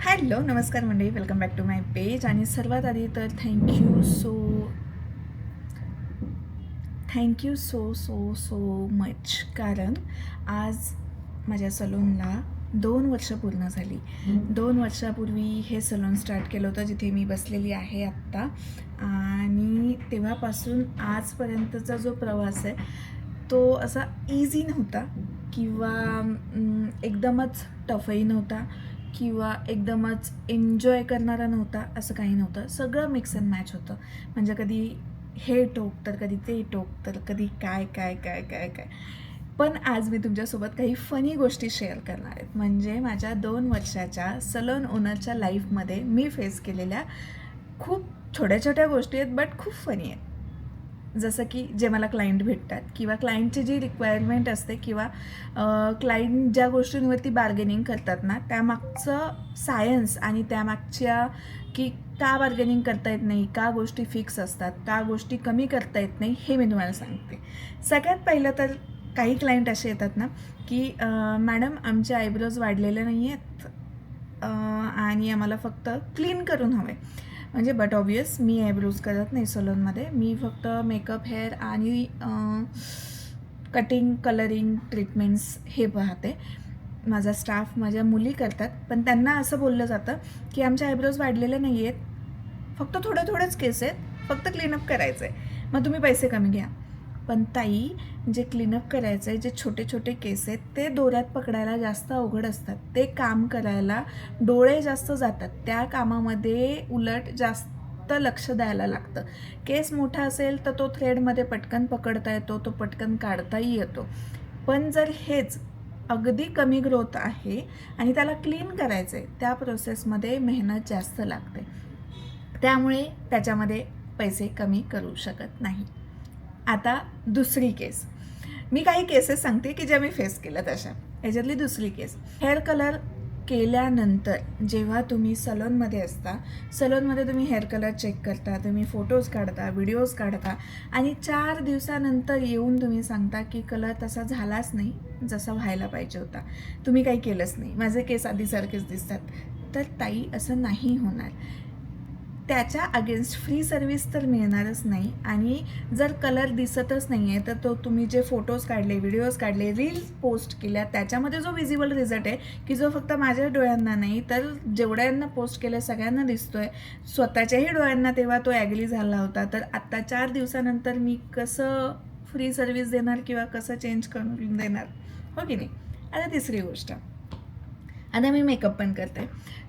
Hello नमस्कार मंडळी, welcome back to my page. आणि सर्वात आधी तर thank you so so so much. कारण आज माझ्या सलूनला 2 वर्ष पूर्ण झाली. 2 वर्षापूर्वी हे सलून स्टार्ट केलं होतं जिथे मी बसलेली आहे आत्ता. आणि तेव्हापासून आजपर्यंतचा जो प्रवास आहे तो असा इझी नव्हता किंवा एकदमच टफही नव्हता किंवा एकदमच एन्जॉय करणारा नव्हता. असं काही नव्हतं, सगळं मिक्स अँड मॅच होतं. म्हणजे कधी हे टोक तर कधी ते टोक तर कधी काय काय काय काय काय. पण आज मी तुमच्यासोबत काही फनी गोष्टी शेअर करणार आहेत. म्हणजे माझ्या 2 वर्षाच्या सलून ओनरच्या लाईफमध्ये मी फेस केलेल्या खूप छोट्या छोट्या गोष्टी आहेत, बट खूप फनी आहेत. जसं की जे मला क्लायंट भेटतात किंवा क्लायंटची जी रिक्वायरमेंट असते किंवा क्लायंट ज्या गोष्टींवरती बार्गेनिंग करतात ना, त्यामागचं सायन्स आणि त्यामागच्या की का बार्गेनिंग करता येत नाही, का गोष्टी फिक्स असतात, का गोष्टी कमी करता येत नाही, हे मी तुम्हाला सांगते. सगळ्यात पहिलं तर काही क्लायंट असे येतात ना की मॅडम आमचे आयब्रोज वाढलेले नाही आहेत आणि आम्हाला फक्त क्लीन करून हवे. म्हणजे बट ऑब्वियस मी आयब्रोज करत नाही सलूनमध्ये. मी फक्त मेकअप, हेअर आणि कटिंग, कलरिंग, ट्रीटमेंट्स हे पाहते. माझा स्टाफ, माझ्या मुली करतात. पण त्यांना असं बोललं जातं की आमचे आयब्रोज वाढलेले नाही आहेत, फक्त थोडेच केस आहेत, फक्त क्लीनअप करायचं आहे, मग तुम्ही पैसे कमी घ्या. पण ताई, जे क्लीनअप करायचं आहे, जे छोटे छोटे केस आहेत ते दोऱ्यात पकडायला जास्त अवघड असतात. ते काम करायला डोळे जास्त जातात. त्या कामामध्ये उलट जास्त लक्ष द्यायला लागतं. केस मोठा असेल तर तो थ्रेडमध्ये पटकन पकडता येतो, तो पटकन काढताही येतो. पण जर हेच अगदी कमी ग्रोथ आहे आणि त्याला क्लीन करायचं आहे, त्या प्रोसेसमध्ये मेहनत जास्त लागते. त्यामुळे त्याच्यामध्ये पैसे कमी करू शकत नाही. आता दुसरी केस, मी काही केसेस सांगते की ज्या मी फेस केल्या तशा. याच्यातली दुसरी केस, हेअर कलर केल्यानंतर जेव्हा तुम्ही सलूनमध्ये असता, सलूनमध्ये तुम्ही हेअर कलर चेक करता, तुम्ही फोटोज काढता, व्हिडिओज काढता आणि 4 दिवसानंतर येऊन तुम्ही सांगता की कलर तसा झालाच नाही जसा व्हायला पाहिजे होता, तुम्ही काही केलंच नाही, माझे केस आधीसारखेच दिसतात. तर ताई, असं नाही होणार. त्याच्या अगेन्स्ट फ्री सर्विस तर मिळणारच नाही. आणि जर कलर दिसतच नाही आहे तर तो तुम्ही जे फोटोज काढले, व्हिडिओज काढले, रील्स पोस्ट केल्या, त्याच्यामध्ये जो विजिबल रिझल्ट आहे की जो फक्त माझ्या डोळ्यांना नाही तर जेवढ्यांना पोस्ट केलं सगळ्यांना दिसतोय, स्वतःच्याही डोळ्यांना तेव्हा तो ॲग्री झाला होता, तर आत्ता 4 दिवसानंतर मी कसं फ्री सर्विस देणार किंवा कसं चेंज करून देणार, हो की नाही. आता तिसरी गोष्ट, आता मी मेकअप पण करते.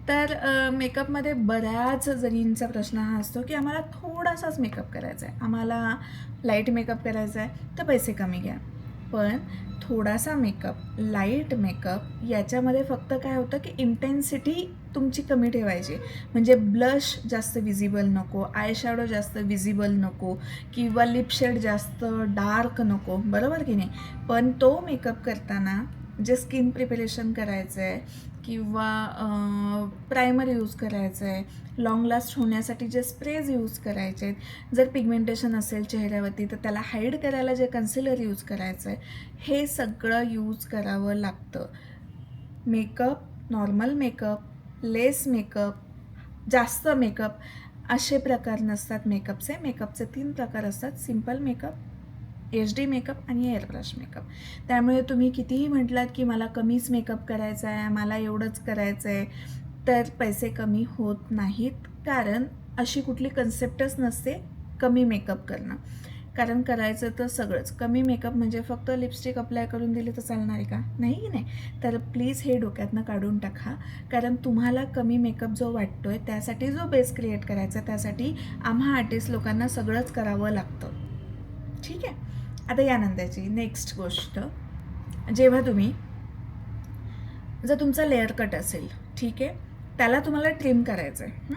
तर मेकअपमध्ये बऱ्याच जणींचा प्रश्न हा असतो की आम्हाला थोडासाच मेकअप करायचा आहे, आम्हाला लाईट मेकअप करायचा आहे तर पैसे कमी घ्या. पण थोडासा मेकअप, लाईट मेकअप याच्यामध्ये फक्त काय होतं की इंटेन्सिटी तुमची कमी ठेवायची. म्हणजे ब्लश जास्त विजिबल नको, आय शॅडो जास्त विजिबल नको किंवा लिप शेड जास्त डार्क नको, बरोबर की नाही. पण तो मेकअप करताना जे स्किन प्रिपरेशन करायचं आहे किंवा प्रायमर यूज करायचं आहे, लाँग लास्ट होण्यासाठी जे स्प्रेज यूज करायचे आहेत, जर पिगमेंटेशन असेल चेहऱ्यावरती तर त्याला हाईड करायला जे कन्सिलर यूज करायचं आहे, हे सगळं यूज करावं लागतं. मेकअप, नॉर्मल मेकअप, लेस मेकअप, जास्त मेकअप असे प्रकार नसतात मेकअपचे. मेकअपचे 3 प्रकार असतात: simple makeup, H D makeup आणि एअर ब्रश मेकअप. त्यामुळे तुम्ही कितीही म्हटलात की मला कमीच मेकअप करायचा आहे, मला एवढंच करायचं आहे, तर पैसे कमी होत नाहीत. कारण अशी कुठली कन्सेप्टच नसते कमी मेकअप करणं. कारण करायचं तर सगळंच. कमी मेकअप म्हणजे फक्त लिपस्टिक अप्लाय करून दिली तर चालणार आहे का? नाही नाही. तर प्लीज हे डोक्यातनं काढून टाका. कारण तुम्हाला कमी मेकअप जो वाटतो आहे त्यासाठी जो बेस क्रिएट करायचा, त्यासाठी आम्हा आर्टिस्ट लोकांना सगळंच करावं लागतं. ठीक आहे. आता यानंतरची नेक्स्ट गोष्ट, जेव्हा तुम्ही, जर तुमचा लेअर कट असेल, ठीक आहे, त्याला तुम्हाला ट्रिम करायचं आहे,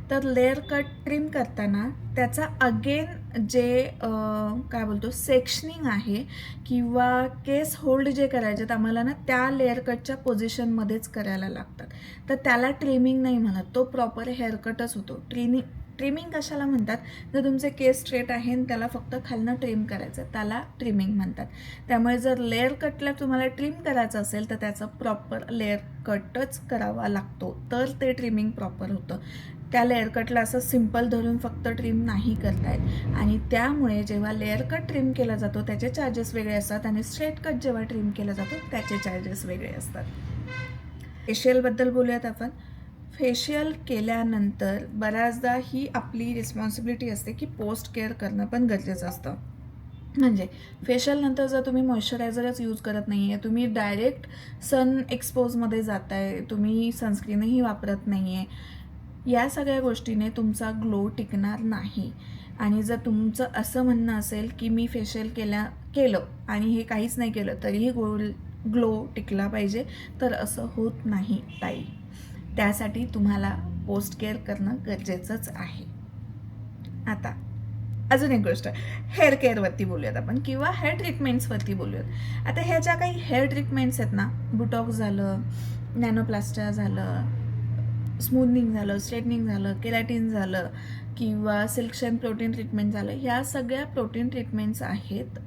तर लेअर कट ट्रिम करताना त्याचा अगेन जे काय बोलतो सेक्शनिंग आहे किंवा केस होल्ड जे करायचे आहेत आम्हाला ना, त्या लेअर कटच्या पोझिशनमध्येच करायला लागतात. तर त्याला ट्रिमिंग नाही म्हणत, तो प्रॉपर हेअरकटच होतो. ट्रिमिंग कशाला म्हणतात? जर तुमचे केस स्ट्रेट आहे आणि त्याला फक्त खालनं ट्रिम करायचं, त्याला ट्रिमिंग म्हणतात. त्यामुळे जर लेअर कटला तुम्हाला ट्रिम करायचं असेल तर त्याचं प्रॉपर लेअर कटच करावा लागतो, तर ते ट्रिमिंग प्रॉपर होतं. त्या लेअर कटला असं सिम्पल धरून फक्त ट्रिम नाही करता येत, आणि त्यामुळे जेव्हा लेअर कट ट्रिम केला जातो त्याचे चार्जेस वेगळे असतात, आणि स्ट्रेट कट जेव्हा ट्रिम केला जातो त्याचे चार्जेस वेगळे असतात. फेशियलबद्दल बोलूयात आपण. फेशियल केल्यानंतर बऱ्याचदा ही आपली रिस्पॉन्सिबिलिटी असते की पोस्ट केअर करणं पण गरजेचं असतं. म्हणजे फेशियलनंतर जर तुम्ही मॉइश्चरायझरच यूज करत नाही आहे, तुम्ही डायरेक्ट सन एक्सपोजमध्ये जात आहे, तुम्ही सनस्क्रीनही वापरत नाही आहे, या सगळ्या गोष्टीने तुमचा ग्लो टिकणार नाही. आणि जर तुमचं असं म्हणणं असेल की मी फेशियल केलं आणि हे काहीच नाही केलं तरीही ग्लो टिकला पाहिजे, तर असं होत नाही ताई. त्यासाठी तुम्हाला पोस्ट केअर करणं गरजेचंच आहे. आता अजून एक गोष्ट, हेअर केअरवरती बोलूयात आपण, किंवा हेअर ट्रीटमेंट्सवरती बोलूयात. आता ह्या ज्या काही हेअर ट्रीटमेंट्स आहेत ना, बुटॉक्स झालं, नॅनोप्लास्टिया झालं, स्मूथनिंग झालं, स्ट्रेटनिंग झालं, केराटिन झालं, किंवा सिल्क शाईन प्रोटीन ट्रीटमेंट झालं, ह्या सगळ्या प्रोटीन ट्रीटमेंट्स आहेत,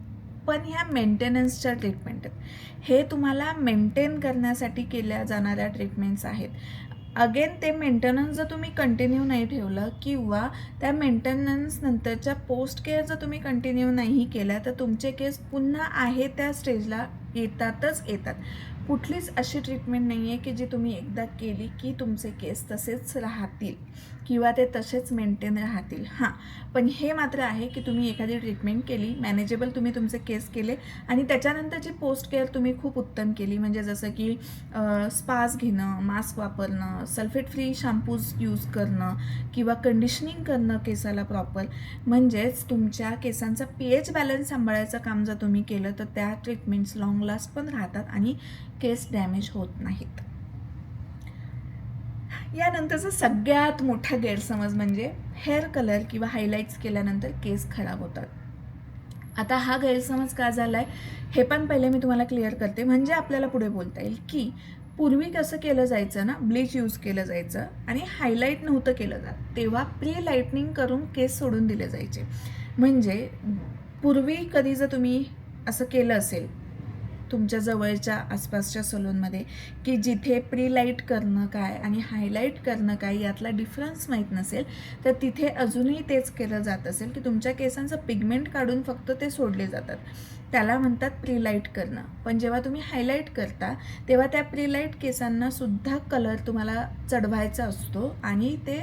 पण ह्या मेंटेनन्सच्या ट्रीटमेंट आहेत. हे तुम्हाला मेंटेन करण्यासाठी केल्या जाणाऱ्या ट्रीटमेंट्स आहेत. अगेन ते मेंटेनन्स जर तुम्ही कंटिन्यू नाही ठेवलं, किंवा त्या मेंटेनन्स नंतरच्या पोस्ट केअर जर तुम्ही कंटिन्यू नाही केल्या, तर तुमचे केस पुन्हा आहे त्या स्टेजला येतातच येतात. कुठलीच अशी ट्रीटमेंट नाही आहे की जी तुम्ही एकदा केली की तुमचे केस तसेच राहतील किंवा ते तसेच मेंटेन राहतील. हां, पण हे मात्र आहे की तुम्ही एखादी ट्रीटमेंट केली, मॅनेजेबल तुम्ही तुमचे केस केले, आणि त्याच्यानंतरची पोस्ट केअर तुम्ही खूप उत्तम केली, म्हणजे जसं की स्पास घेणं, मास्क वापरणं, सल्फेट फ्री शॅम्पूज यूज करणं, किंवा कंडिशनिंग करणं केसाला प्रॉपर, म्हणजेच तुमच्या केसांचा pH बॅलन्स सांभाळायचं काम जर तुम्ही केलं तर त्या ट्रीटमेंट्स लॉंग लास्ट पण राहतात आणि केस डॅमेज होत नाहीत. यानंतरचा सगळ्यात मोठा गैरसमज म्हणजे हेअर कलर किंवा हायलाईट्स केल्यानंतर केस खराब होतात. आता हा गैरसमज का झाला आहे हे पण पहिले मी तुम्हाला क्लिअर करते, म्हणजे आपल्याला पुढे बोलता येईल की पूर्वी कसं केलं जायचं ना, ब्लीच यूज केलं जायचं आणि हायलाईट नव्हतं केलं जात, तेव्हा प्री लाईटनिंग करून केस सोडून दिले जायचे. म्हणजे पूर्वी कधी जर तुम्ही असं केलं असेल तुमच्या जवळच्या आसपासच्या सलूनमध्ये की जिथे प्री लाईट करणं काय आणि हायलाईट करणं काय यातला डिफरन्स माहीत नसेल, तर तिथे अजूनही तेच केलं जात असेल की तुमच्या केसांचं पिगमेंट काढून फक्त ते सोडले जातात, त्याला म्हणतात प्री लाईट करणं. पण जेव्हा तुम्ही हायलाईट करता तेव्हा त्या प्री लाईट केसांना सुद्धा कलर तुम्हाला चढवायचा असतो आणि ते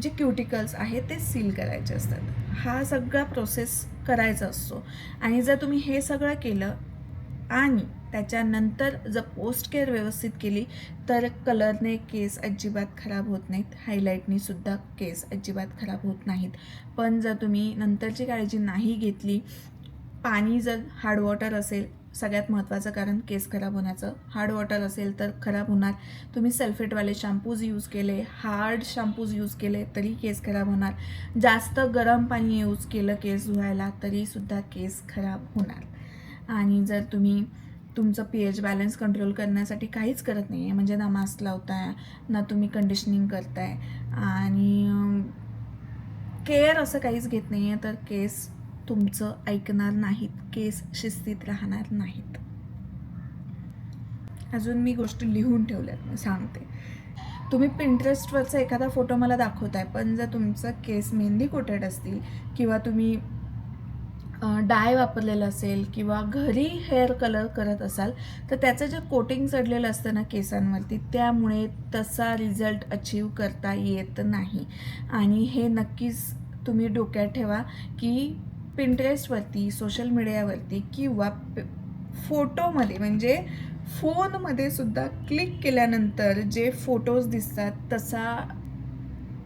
जे क्युटिकल्स आहेत ते सील करायचे असतात. हा सगळा प्रोसेस करायचा असतो, आणि जर तुम्ही हे सगळं केलं आणि त्याच्यानंतर जर पोस्ट केअर व्यवस्थित केली तर कलरने केस अजिबात खराब होत नाहीत, हायलाईटनी सुद्धा केस अजिबात खराब होत नाहीत. पण जर तुम्ही नंतरची काळजी नाही घेतली, पाणी जर हार्ड वॉटर असेल, सगळ्यात महत्त्वाचं कारण केस खराब होण्याचं, हार्ड वॉटर असेल तर खराब होणार. तुम्ही सल्फेटवाले शॅम्पूज यूज केले, हार्ड शॅम्पूज यूज केले तरी केस खराब होणार. जास्त गरम पाणी यूज केलं केस धुवायला तरीसुद्धा केस खराब होणार. आणि जर तुम्ही तुमचं pH बॅलन्स कंट्रोल करण्यासाठी काहीच करत नाही आहे, म्हणजे ना मास्क लावताय ना तुम्ही कंडिशनिंग करताय आणि केअर असं काहीच घेत नाही आहे, तर केस तुमचं ऐकणार नाहीत, केस शिस्तीत राहणार नाहीत. अजून मी गोष्टी लिहून ठेवल्यात, मी सांगते. तुम्ही पिंटरेस्टवरचा एखादा फोटो मला दाखवताय, पण जर तुमचं केस मेहंदी कोटेड असतील किंवा तुम्ही डाय वापरलेलं असेल किंवा घरी हेअर कलर करत असाल, तर त्याचं जे कोटिंग चढलेलं असतं ना केसांवरती, त्यामुळे तसा रिझल्ट अचीव करता येत नाही. आणि हे नक्कीच तुम्ही डोक्यात ठेवा की पिंटरेस्टवरती, सोशल मीडियावरती किंवा फोटोमध्ये, म्हणजे फोनमध्ये सुद्धा क्लिक केल्यानंतर जे फोटोज दिसतात तसा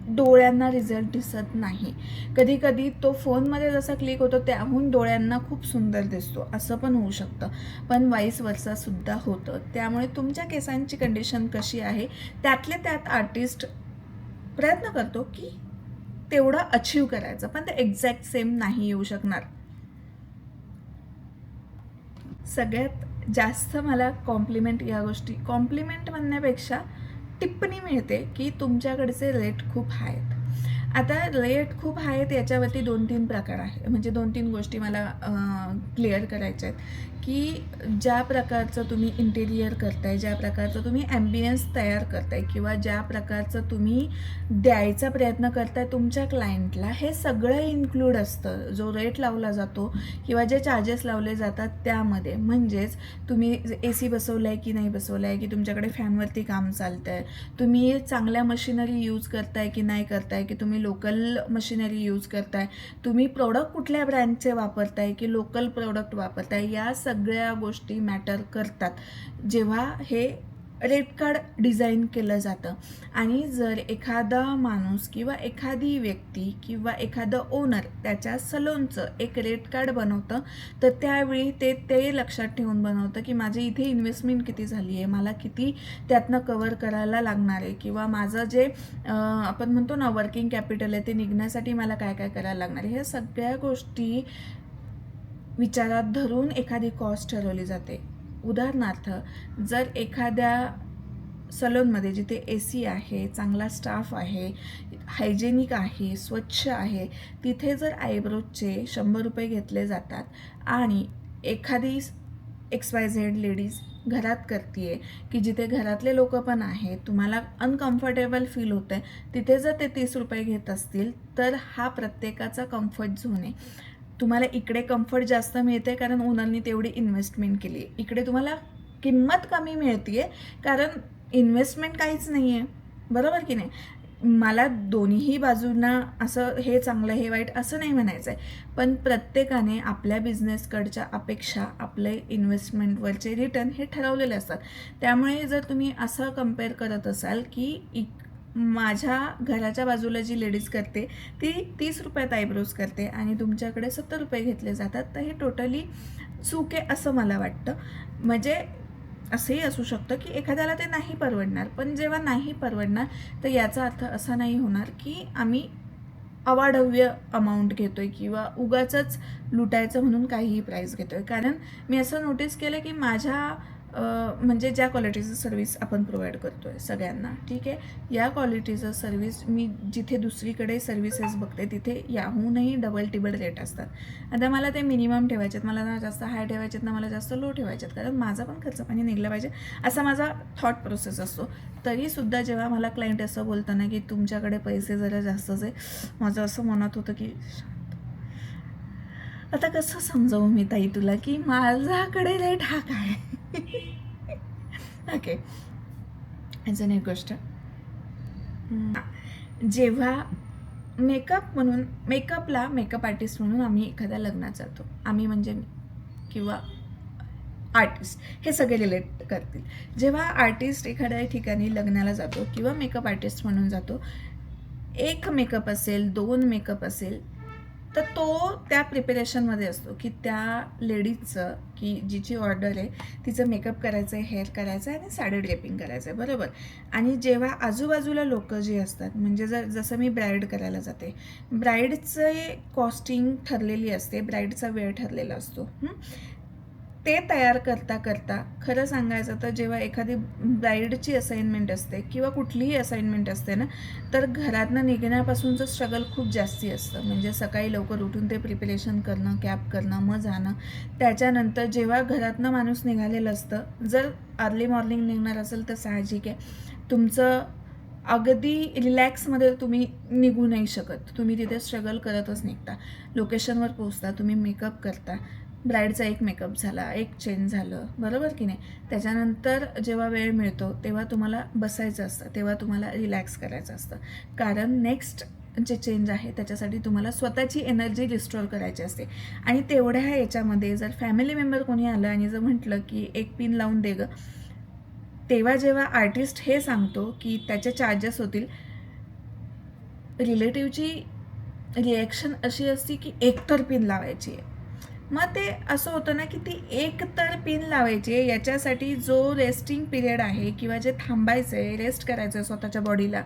डोळ्यांना रिझल्ट दिसत नाही. कधी कधी तो फोनमध्ये जसा क्लिक होतो त्याहून डोळ्यांना खूप सुंदर दिसतो, असं पण होऊ शकतं, पण वाईस वर्सा सुद्धा होतं. त्यामुळे तुमच्या केसांची कंडिशन कशी आहे त्यातले त्यात आर्टिस्ट प्रयत्न करतो की तेवढं अचीव करायचं, पण ते एक्झॅक्ट सेम नाही येऊ शकणार. सगळ्यात जास्त मला कॉम्प्लिमेंट, या गोष्टी कॉम्प्लिमेंट म्हणण्यापेक्षा टिप्पणी मिळते की तुमच्याकडचे रेट खूप हाय आहेत. आता रेट खूप आहेत याच्यावरती 2-3 प्रकार आहे, म्हणजे 2-3 गोष्टी मला क्लिअर करायच्या आहेत, की ज्या प्रकारचं तुम्ही इंटेरियर करताय, ज्या प्रकारचं तुम्ही ॲम्बियन्स तयार करताय किंवा ज्या प्रकारचं तुम्ही द्यायचा प्रयत्न करताय तुमच्या क्लायंटला, हे सगळं इन्क्लूड असतं. जो रेट लावला जातो किंवा जे चार्जेस लावले जातात त्यामध्ये, म्हणजेच तुम्ही AC बसवला आहे की नाही बसवला आहे, की तुमच्याकडे फॅनवरती काम चालतं आहे, तुम्ही चांगल्या मशिनरी यूज करताय की नाही करताय, की तुम्ही लोकल मशिनरी यूज करताय, तुम्ही प्रोडक्ट कुठल्या ब्रँडचे वापरताय की लोकल प्रोडक्ट वापरताय, या सगळ्या गोष्टी मॅटर करतात जेव्हा हे रेट कार्ड डिझाईन केलं जातं. आणि जर एखादा माणूस किंवा एखादी व्यक्ती किंवा एखादं ओनर त्याच्या सलोनचं एक रेट कार्ड बनवतं, तर त्यावेळी ते लक्षात ठेवून बनवतं की माझी इथे इन्व्हेस्टमेंट किती झाली आहे, मला किती त्यातनं कवर करायला लागणार आहे, किंवा माझं जे आपण म्हणतो ना वर्किंग कॅपिटल आहे ते निघण्यासाठी मला काय काय करायला लागणार आहे. ह्या सगळ्या गोष्टी विचारात धरून एखादी कॉस्ट ठरवली जाते. उदाहरणार्थ, जर एखाद्या सलोनमध्ये जिथे AC आहे, चांगला स्टाफ आहे, हायजेनिक आहे, स्वच्छ आहे, तिथे जर आयब्रोजचे 100 रुपये घेतले जातात आणि एखादी XYZ लेडीज घरात करते की जिथे घरातले लोक पण आहेत, तुम्हाला अनकम्फर्टेबल फील होतं आहे, तिथे जर ते 30 रुपये घेत असतील तर हा प्रत्येकाचा कम्फर्ट झोन आहे. तुम्हाला इकडे कम्फर्ट जास्त मिळते कारण ओनरनी तेवढी इन्व्हेस्टमेंट केली आहे, इकडे तुम्हाला किंमत कमी मिळते कारण इन्व्हेस्टमेंट काहीच नाही आहे, बरोबर की नाही. मला दोन्हीही बाजूंना असं हे चांगलं हे वाईट असं नाही म्हणायचं आहे, पण प्रत्येकाने आपल्या बिझनेसकडच्या अपेक्षा, आपले इन्व्हेस्टमेंटवरचे रिटर्न हे ठरवलेले असतात. त्यामुळे जर तुम्ही असं कम्पेअर करत असाल की माझ्या घराच्या बाजूला जी लेडीज करते ती 30 रुपयात आयब्रोज करते आणि तुमच्याकडे 70 रुपये घेतले जातात, तर हे टोटली चूक आहे असं मला वाटतं. म्हणजे असंही असू शकतं की एखाद्याला ते नाही परवडणार, पण जेव्हा नाही परवडणार तर याचा अर्थ असा नाही होणार की आम्ही अवाढव्य अमाऊंट घेतो आहे किंवा उगाचच लुटायचं म्हणून काहीही प्राईस घेतो आहे. कारण मी असं नोटीस केलं की माझ्या म्हणजे ज्या क्वालिटीचं सर्विस आपण प्रोव्हाइड करतो आहे सगळ्यांना, ठीक आहे, या क्वालिटीचं सर्विस मी जिथे दुसरीकडे सर्व्हिसेस बघते तिथे याहूनही डबल टिबल रेट असतात. आता मला ते मिनिमम ठेवायचे आहेत, मला ना जास्त हाय ठेवायचे आहेत ना मला जास्त लो ठेवायचे आहेत, कारण माझा पण खर्च पाणी निघलं पाहिजे असा माझा थॉट प्रोसेस असतो. तरीसुद्धा जेव्हा मला क्लायंट असं बोलतं की तुमच्याकडे पैसे जरा जास्तच आहे, माझं असं मनात होतं की आता कसं समजावू मी ताई तुला की माझ्याकडे रेट हा काय. ओके, अजून एक गोष्ट, जेव्हा मेकअपला मेकअप आर्टिस्ट म्हणून आम्ही एखाद्या लग्नात जातो, आम्ही म्हणजे किंवा आर्टिस्ट हे सगळे रिलेट करतील. जेव्हा आर्टिस्ट एखाद्या ठिकाणी लग्नाला जातो किंवा मेकअप आर्टिस्ट म्हणून जातो, एक मेकअप असेल, 2 मेकअप असेल, तर तो त्या प्रिपरेशनमध्ये असतो की त्या लेडीजचं की जिची ऑर्डर आहे तिचं मेकअप करायचं आहे, हेअर करायचं आहे आणि साडी ड्रेपिंग करायचं आहे, बरोबर. आणि जेव्हा आजूबाजूला लोक जे असतात, म्हणजे जसं मी ब्राईड करायला जाते, ब्राईडचे कॉस्टिंग ठरलेली असते, ब्राईडचा वेळ ठरलेला असतो. ते तयार करता करता खरं सांगायचं तर जेव्हा एखादी ब्राईडची असाइनमेंट असते किंवा कुठलीही असाइनमेंट असते ना, तर घरातनं निघण्यापासूनचं स्ट्रगल खूप जास्ती असतं. म्हणजे सकाळी लवकर उठून ते प्रिपरेशन करणं, कॅब करणं, मग जाणं, त्याच्यानंतर जेव्हा घरातनं माणूस निघालेलं असतं, जर अर्ली मॉर्निंग निघणार असेल तर साहजिक आहे तुमचं अगदी रिलॅक्समध्ये तुम्ही निघू नाही शकत, तुम्ही तिथे स्ट्रगल करतच निघता. लोकेशनवर पोचता, तुम्ही मेकअप करता, ब्राईडचा एक मेकअप झाला, एक चेंज झालं, बरोबर की नाही. त्याच्यानंतर जेव्हा वेळ मिळतो तेव्हा तुम्हाला बसायचं असतं, तेव्हा तुम्हाला रिलॅक्स करायचं असतं, कारण नेक्स्ट जे चेंज आहे त्याच्यासाठी तुम्हाला स्वतःची एनर्जी रिस्टोअर करायची असते. आणि तेवढ्या याच्यामध्ये जर फॅमिली मेंबर कोणी आलं आणि जर म्हटलं की एक पिन लावून दे गं, तेव्हा जेव्हा आर्टिस्ट हे सांगतो की त्याचे चार्जेस होतील, रिलेटिव्हची रिॲक्शन अशी असते की एकतर पिन लावायची आहे. मग ते असं होतं ना की ती एक तर पिन लावायची आहे, याच्यासाठी जो रेस्टिंग पिरियड आहे किंवा जे थांबायचं आहे, रेस्ट करायचं आहे स्वतःच्या बॉडीला,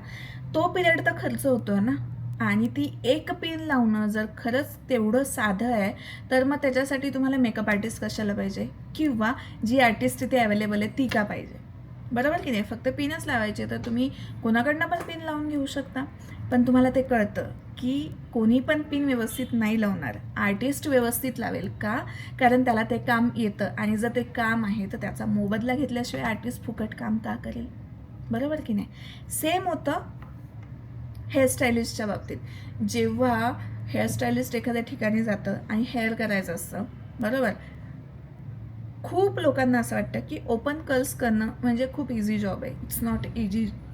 तो पिरियड तर खर्च होतो ना. आणि ती एक पिन लावणं जर खरंच तेवढं साधं आहे तर मग त्याच्यासाठी तुम्हाला मेकअप आर्टिस्ट कशाला पाहिजे, किंवा जी आर्टिस्ट तिथे अवेलेबल आहे ती का पाहिजे. बरोबर की नाही. फक्त पिनच लावायचे, तर तुम्ही कोणाकडनं पण पिन लावून घेऊ शकता. पण तुम्हाला ते कळतं की कोणी पण पिन व्यवस्थित नाही लावणार, आर्टिस्ट व्यवस्थित लावेल. का? कारण त्याला ते काम येतं, आणि जर ते काम आहे तर त्याचा मोबदला घेतल्याशिवाय आर्टिस्ट फुकट काम का करेल? बरोबर की नाही. सेम होतं हेअरस्टायलिस्टच्या बाबतीत. जेव्हा हेअरस्टायलिस्ट एखाद्या ठिकाणी जातं आणि हेअर करायचं असतं, बरोबर, खूप लोकांना असं वाटतं की ओपन कर्ल्स करणं म्हणजे खूप इझी जॉब आहे. It's not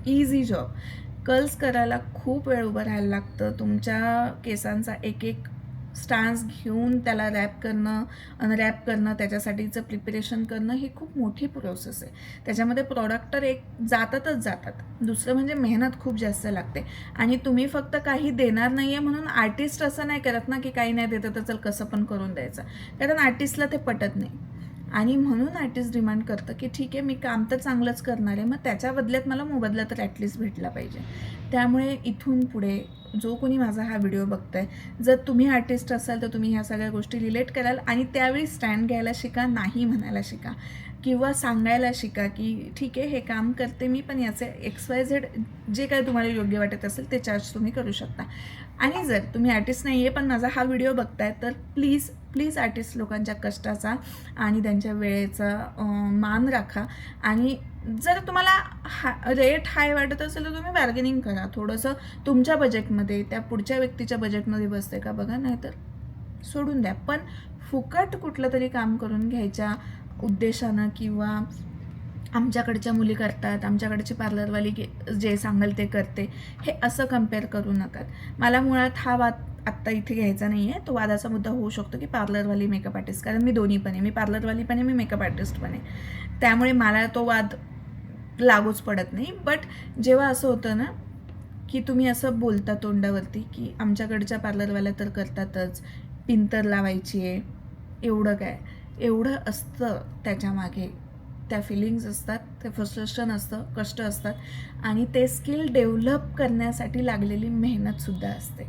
easy job. Curls करायला खूप वेळ उभं राहायला लागतं. तुमच्या केसांचा एक एक स्टान्स घेऊन त्याला रॅप करणं, अनरॅप करणं, त्याच्यासाठीचं प्रिपरेशन करणं ही खूप मोठी प्रोसेस आहे. त्याच्यामध्ये प्रॉडक्ट तर एक जातात. दुसरं म्हणजे मेहनत खूप जास्त लागते. आणि तुम्ही फक्त काही देणार नाही आहे म्हणून आर्टिस्ट असं नाही करत ना की काही नाही देतं तर चल कसं पण करून द्यायचं, कारण आर्टिस्टला ते पटत नाही. आणि म्हणून आर्टिस्ट डिमांड करतं की ठीक आहे, मी काम तर चांगलंच करणार आहे, मग त्याच्या बदल्यात मला मोबदला तर ॲटलिस्ट भेटला पाहिजे. त्यामुळे इथून पुढे जो कोणी माझा हा व्हिडिओ बघताय, जर तुम्ही आर्टिस्ट असाल तर तुम्ही ह्या सगळ्या गोष्टी रिलेट कराल आणि त्यावेळी स्टँड घ्यायला शिका, नाही म्हणायला शिका, किंवा सांगायला शिका की ठीक आहे, हे काम करते मी, पण याचे XYZ जे काही तुम्हाला योग्य वाटत असेल ते चार्ज तुम्ही करू शकता. आणि जर तुम्ही आर्टिस्ट नाही आहे पण माझा हा व्हिडिओ बघताय तर प्लीज आर्टिस्ट लोकांच्या कष्टाचा आणि त्यांच्या वेळेचा मान राखा. आणि जर तुम्हाला रेट हाय वाटत असेल तर तुम्ही बार्गेनिंग करा थोडंसं तुमच्या बजेटमध्ये, त्या पुढच्या व्यक्तीच्या बजेटमध्ये बसते का बघा, नाहीतर सोडून द्या. पण फुकट कुठलं तरी काम करून घ्यायच्या उद्देशानं किंवा आमच्याकडच्या मुली करतात, आमच्याकडची पार्लरवाली जे सांगाल ते करते, हे असं कम्पेअर करू नका. मला मुळात हा वाद आत्ता इथे घ्यायचा नाही आहे. तो वादाचा मुद्दा होऊ शकतो की पार्लरवाली मेकअप आर्टिस्ट, कारण मी दोन्ही पण आहे, मी पार्लरवाली पण आहे, मी मेकअप आर्टिस्ट पण आहे. त्यामुळे मला तो वाद लागूच पडत नाही. बट जेव्हा असं होतं ना की तुम्ही असं बोलता तोंडावरती की आमच्याकडच्या पार्लरवाल्या तर करतातच, पिन तर लावायची आहे, एवढं काय, एवढं असतं त्याच्यामागे. त्या फिलिंग्स असतात, ते फ्रस्ट्रेशन असतं, कष्ट असतात, आणि ते स्किल डेव्हलप करण्यासाठी लागलेली मेहनतसुद्धा असते.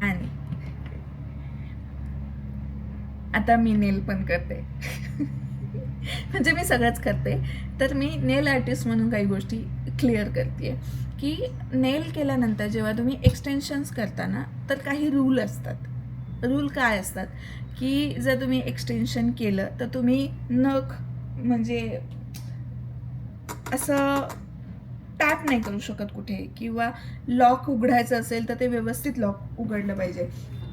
आणि आता मी नेल पण करते म्हणजे मी सगळंच करते. तर मी नेल आर्टिस्ट म्हणून काही गोष्टी क्लिअर करते की नेल केल्यानंतर जेव्हा तुम्ही एक्सटेन्शन्स करता ना, तर काही रूल असतात. रूल काय असतात की जर तुम्ही एक्सटेन्शन केलं तर तुम्ही नख म्हणजे असं टॅप नाही करू शकत कुठे, किंवा लॉक उघडायचं असेल तर ते व्यवस्थित लॉक उघडलं पाहिजे,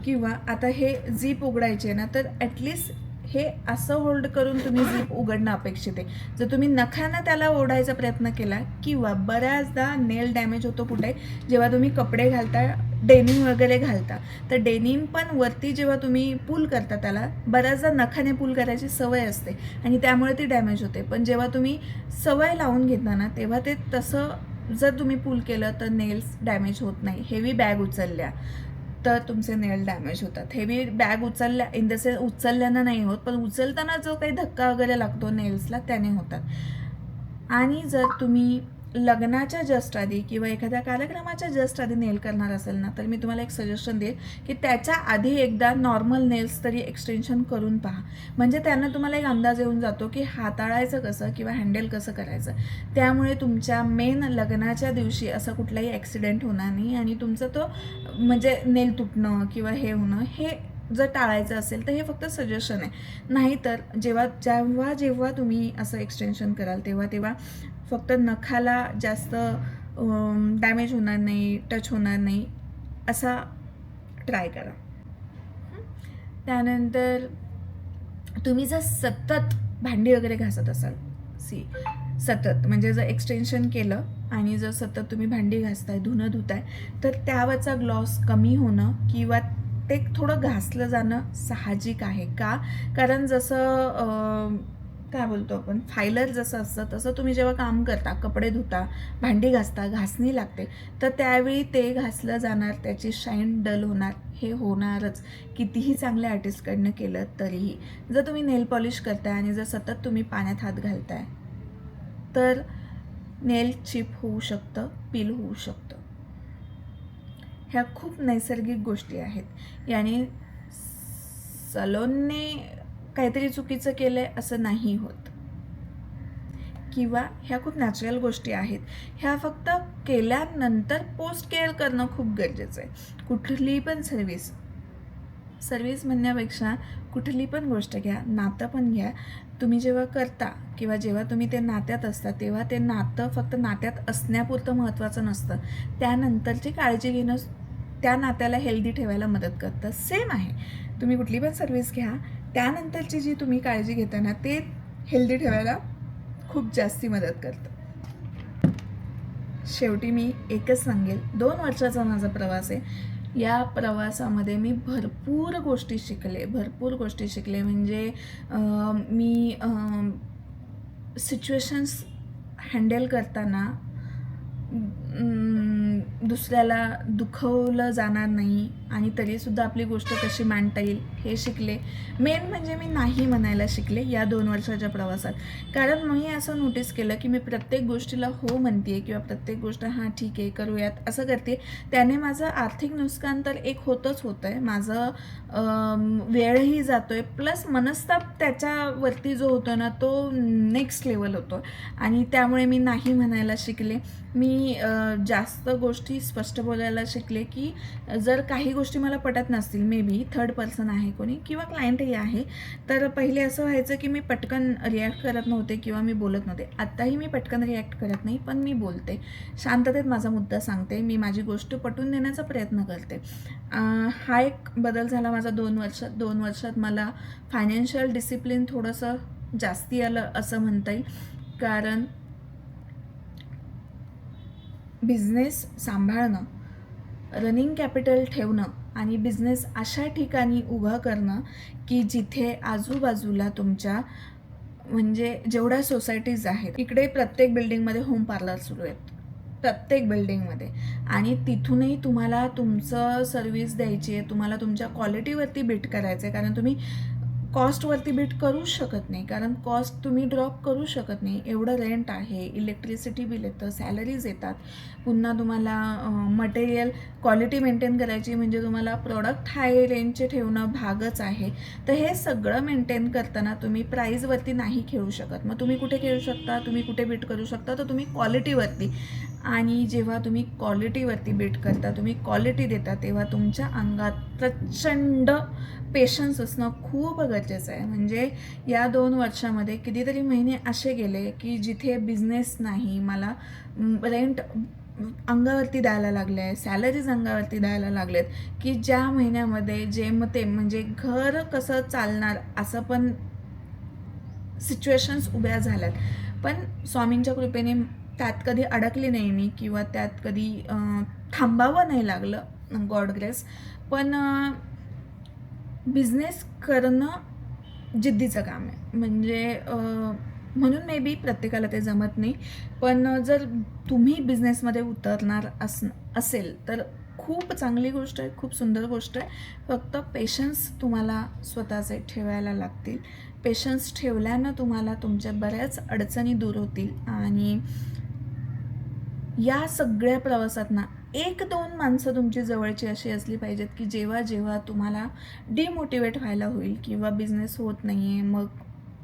किंवा आता हे झीप उघडायचे ना तर ॲटलिस्ट हे असं होल्ड करून तुम्ही झीप उघडणं अपेक्षित आहे. जर तुम्ही नखानं त्याला ओढायचा प्रयत्न केला, किंवा बऱ्याचदा नेल डॅमेज होतो कुठे, जेव्हा तुम्ही कपडे घालता, डेनिम वगैरे घालता, तर डेनिम पण वरती जेव्हा तुम्ही पूल करता त्याला बऱ्याचदा नखाने पूल करायची सवय असते आणि त्यामुळे ती डॅमेज होते. पण जेव्हा तुम्ही सवय लावून घेता ना तेव्हा ते तसं जर तुम्ही पूल केलं तर नेल्स डॅमेज होत नाही. हेवी बॅग उचलल्या तर तुमचे नेल डॅमेज होतात. हेवी बॅग उचलल्या इन द सेन्स उचलल्यानं नाही होत, पण उचलताना जो काही धक्का वगैरे लागतो नेल्सला त्याने होतात. आणि जर तुम्ही लग्नाच्या जस्ट आधी किंवा एखाद्या कार्यक्रमाच्या जस्ट आधी नेल करणार असेल ना, तर मी तुम्हाला एक सजेशन देईल की त्याच्या आधी एकदा नॉर्मल नेल्स तरी एक्सटेन्शन करून पहा. म्हणजे त्यानं तुम्हाला एक अंदाज येऊन जातो की हाताळायचं कसं किंवा हँडल कसं करायचं. त्यामुळे तुमच्या मेन लग्नाच्या दिवशी असं कुठलाही ॲक्सिडेंट होणार नाही, आणि तुमचं तो म्हणजे नेल तुटणं किंवा हे होणं हे जर टाळायचं असेल तर हे फक्त सजेशन आहे. नाहीतर जेव्हा तुम्ही असं एक्सटेन्शन कराल तेव्हा फक्त नखाला जास्त डॅमेज होणार नाही, टच होणार नाही असा ट्राय करा. त्यानंतर तुम्ही जर सतत भांडी वगैरे घासत असाल, सतत म्हणजे जर एक्सटेन्शन केलं आणि जर सतत तुम्ही भांडी घासताय, धुणं धुताय, तर त्यावरचा ग्लॉस कमी होणं किंवा ते थोडं घासलं जाणं साहजिक आहे. का? कारण जसं काय बोलतो आपण, फायलर जसं असतं तसं तुम्ही जेव्हा काम करता, कपडे धुता, भांडी घासता, घासणी लागते, तर त्यावेळी ते घासलं जाणार, त्याची शाईन डल होणार, हे होणारच कितीही चांगल्या आर्टिस्टकडनं केलं तरीही. जर तुम्ही नेल पॉलिश करताय आणि जर सतत तुम्ही पाण्यात हात घालताय तर नेल चिप होऊ शकतं, पील होऊ शकतं. ह्या खूप नैसर्गिक गोष्टी आहेत. याने सलोनने काहीतरी चुकीचं केलं आहे असं नाही होत. किंवा ह्या खूप नॅचरल गोष्टी आहेत. ह्या फक्त केल्यानंतर पोस्ट केअर करणं खूप गरजेचं आहे. कुठली पण सर्विस म्हणण्यापेक्षा कुठली पण गोष्ट घ्या, नातं पण घ्या. तुम्ही जेव्हा करता किंवा जेव्हा तुम्ही ते नात्यात असता तेव्हा ते नातं फक्त नात्यात असण्यापुरतं महत्त्वाचं नसतं. त्यानंतरची काळजी घेणं त्या नात्याला हेल्दी ठेवायला मदत करतं. सेम आहे, तुम्ही कुठली पण सर्विस घ्या, त्यानंतरची जी तुम्ही काळजी घेता ना ते हेल्दी ठेवायला खूप जास्ती मदत करतं. शेवटी मी एकच सांगेल, 2 वर्षाचा माझा प्रवास आहे. या प्रवासामध्ये मी भरपूर गोष्टी शिकले. म्हणजे मी सिच्युएशन्स हँडल करताना दुसऱ्याला दुखवलं जाणार नाही आणि तरीसुद्धा आपली गोष्ट कशी मांडता येईल हे शिकले. मेन म्हणजे मी नाही म्हणायला शिकले या 2 वर्षाच्या प्रवासात. कारण मी असं नोटीस केलं की मी प्रत्येक गोष्टीला हो म्हणते आहे किंवा प्रत्येक गोष्ट हां ठीक आहे करूयात असं करते. त्याने माझं आर्थिक नुकसान तर एक होतं आहे. माझं वेळही जातो आहे, प्लस मनस्ताप त्याच्यावरती जो होतो ना तो नेक्स्ट लेवल होतो आणि त्यामुळे मी नाही म्हणायला शिकले. मी जास्त गोष्टी स्पष्ट बोलायला शिकले की जर काही गोष्टी मला पटत नसतील, मे बी थर्ड पर्सन आहे कोणी किंवा क्लायंटही आहे, तर पहिले असं व्हायचं की मी पटकन रिॲक्ट करत नव्हते किंवा मी बोलत नव्हते. आत्ताही मी पटकन रिॲक्ट करत नाही, पण मी बोलते, शांततेत माझा मुद्दा सांगते, मी माझी गोष्ट पटवून देण्याचा प्रयत्न करते. हा एक बदल झाला माझा 2 वर्षात. 2 वर्षात मला फायनान्शियल डिसिप्लिन थोडंसं जास्ती आलं असं म्हणता येईल. कारण बिझनेस सांभाळणं, रनिंग कॅपिटल ठेवणं आणि बिझनेस अशा ठिकाणी उभं करणं की जिथे आजूबाजूला तुमच्या म्हणजे जेवढ्या सोसायटीज आहेत, इकडे प्रत्येक बिल्डिंगमध्ये होम पार्लर सुरू आहेत, प्रत्येक बिल्डिंगमध्ये, आणि तिथूनही तुम्हाला तुमचं सर्विस द्यायची आहे, तुम्हाला तुमच्या क्वालिटीवरती बीट करायचं आहे. कारण तुम्ही कॉस्टवरती बीट करूच शकत नाही, कारण कॉस्ट तुम्ही ड्रॉप करू शकत नाही. एवढं रेंट आहे, इलेक्ट्रिसिटी बिल येतं, सॅलरीज येतात, पुन्हा तुम्हाला मटेरियल क्वालिटी मेंटेन करायची म्हणजे तुम्हाला प्रोडक्ट हाय रेंजचे ठेवणं भागच आहे. तर हे सगळं मेंटेन करताना तुम्ही प्राईजवरती नाही खेळू शकत. मग तुम्ही कुठे खेळू शकता, तुम्ही कुठे बीट करू शकता, तर तुम्ही क्वालिटीवरती. आणि जेव्हा तुम्ही क्वालिटीवरती बीट करता, तुम्ही क्वालिटी देता, तेव्हा तुमच्या अंगात प्रचंड पेशन्स असणं खूप गरजेचं आहे. म्हणजे या 2 वर्षामध्ये कितीतरी महिने असे गेले की जिथे बिझनेस नाही, मला रेंट अंगावरती द्यायला लागले आहे, सॅलरीज अंगावरती द्यायला लागलेत, की ज्या महिन्यामध्ये जेमतेम म्हणजे घर कसं चालणार असं पण सिच्युएशन्स उभ्या झाल्यात. पण स्वामींच्या कृपेने त्यात कधी अडकली नाही मी किंवा त्यात कधी थांबावं नाही लागलं, गॉड ग्रेस. पण बिझनेस करणं जिद्दीचं काम आहे. म्हणजे म्हणून मे बी प्रत्येकाला ते जमत नाही. पण जर तुम्ही बिझनेसमध्ये उतरणार असेल तर खूप चांगली गोष्ट आहे, खूप सुंदर गोष्ट आहे. फक्त पेशन्स तुम्हाला स्वतःचे ठेवायला लागतील. पेशन्स ठेवल्यानं तुम्हाला तुमच्या बऱ्याच अडचणी दूर होतील. आणि या सगळ्या प्रवासात ना 1-2 माणसं तुमची जवळची अशी असली पाहिजेत की जेव्हा जेव्हा तुम्हाला डिमोटिवेट व्हायला होईल किंवा बिझनेस होत नाही आहे, मग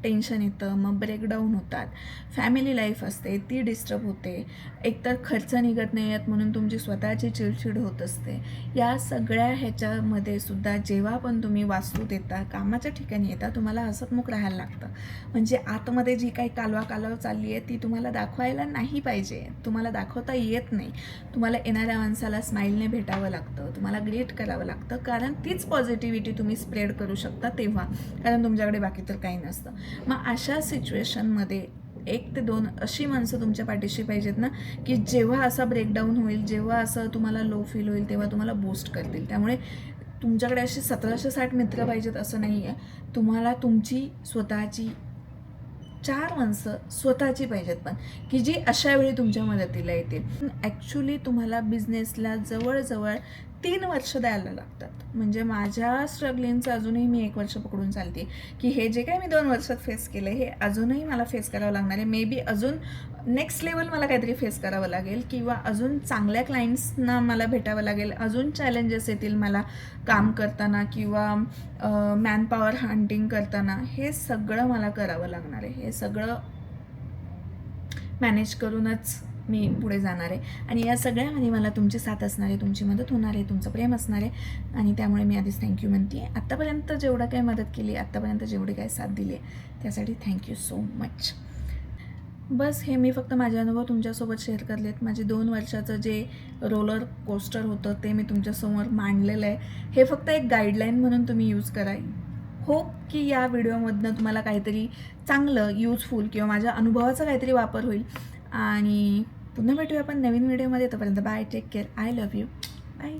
टेन्शन येतं, मग ब्रेकडाऊन होतात, फॅमिली लाईफ असते ती डिस्टर्ब होते, एकतर खर्च निघत नाही आहेत म्हणून तुमची स्वतःची चिडचिड होत असते. या सगळ्या ह्याच्यामध्ये सुद्धा जेव्हा पण तुम्ही वास्तू देता, कामाच्या ठिकाणी येता, तुम्हाला हसतमुख राहायला लागतं. म्हणजे आतमध्ये जी काही कालवा चालली आहे ती तुम्हाला दाखवायला नाही पाहिजे, तुम्हाला दाखवता येत नाही. तुम्हाला येणाऱ्या माणसाला स्माईलने भेटावं लागतं, तुम्हाला ग्रीट करावं लागतं, कारण तीच पॉझिटिव्हिटी तुम्ही स्प्रेड करू शकता तेव्हा, कारण तुमच्याकडे बाकी तर काही नसतं. मग अशा सिच्युएशनमध्ये 1 ते 2 अशी माणसं तुमच्या पाठीशी पाहिजेत ना की जेव्हा असा ब्रेकडाऊन होईल, जेव्हा असं तुम्हाला लो फील होईल, तेव्हा तुम्हाला बूस्ट करतील. त्यामुळे तुमच्याकडे असे 1760 मित्र पाहिजेत असं नाही आहे. तुम्हाला तुमची स्वतःची 4 माणसं स्वतःची पाहिजेत, पण की जी अशा वेळी तुमच्या मदतीला येतील. ॲक्च्युली तुम्हाला बिझनेसला जवळजवळ 3 वर्ष द्यायला लागतात. म्हणजे माझ्या स्ट्रगलिंगचं अजूनही मी 1 वर्ष पकडून चालते की हे जे काही मी 2 वर्षात फेस केलं हे अजूनही मला फेस करावं लागणार आहे. मे बी अजून नेक्स्ट लेवल मला काहीतरी फेस करावं लागेल किंवा अजून चांगल्या क्लायंट्सना मला भेटावं लागेल, अजून चॅलेंजेस येतील मला काम करताना किंवा मॅनपॉवर हंटिंग करताना. हे सगळं मला करावं लागणार आहे. हे सगळं मॅनेज करूनच मी पुढे जाणार आहे. आणि या सगळ्यामध्ये मला तुमची साथ असणार आहे, तुमची मदत होणार आहे, तुमचं प्रेम असणार आहे. आणि त्यामुळे मी आधीच थँक्यू म्हणते आहे. आत्तापर्यंत जेवढं काही मदत केली, आत्तापर्यंत जेवढी काही साथ दिली आहे त्यासाठी थँक्यू सो मच. बस हे मी फक्त माझे अनुभव तुमच्यासोबत शेअर करलेत. माझे 2 वर्षाचं जे रोलर कोस्टर होतं ते मी तुमच्यासमोर मांडलेलं आहे. हे फक्त एक गाईडलाईन म्हणून तुम्ही यूज करा. होप की या व्हिडिओमधनं तुम्हाला काहीतरी चांगलं, यूजफुल किंवा माझ्या अनुभवाचा काहीतरी वापर होईल. आणि पुन्हा भेटूया आपण नवीन व्हिडिओमध्ये. तोपर्यंत bye, take care, I love you, bye.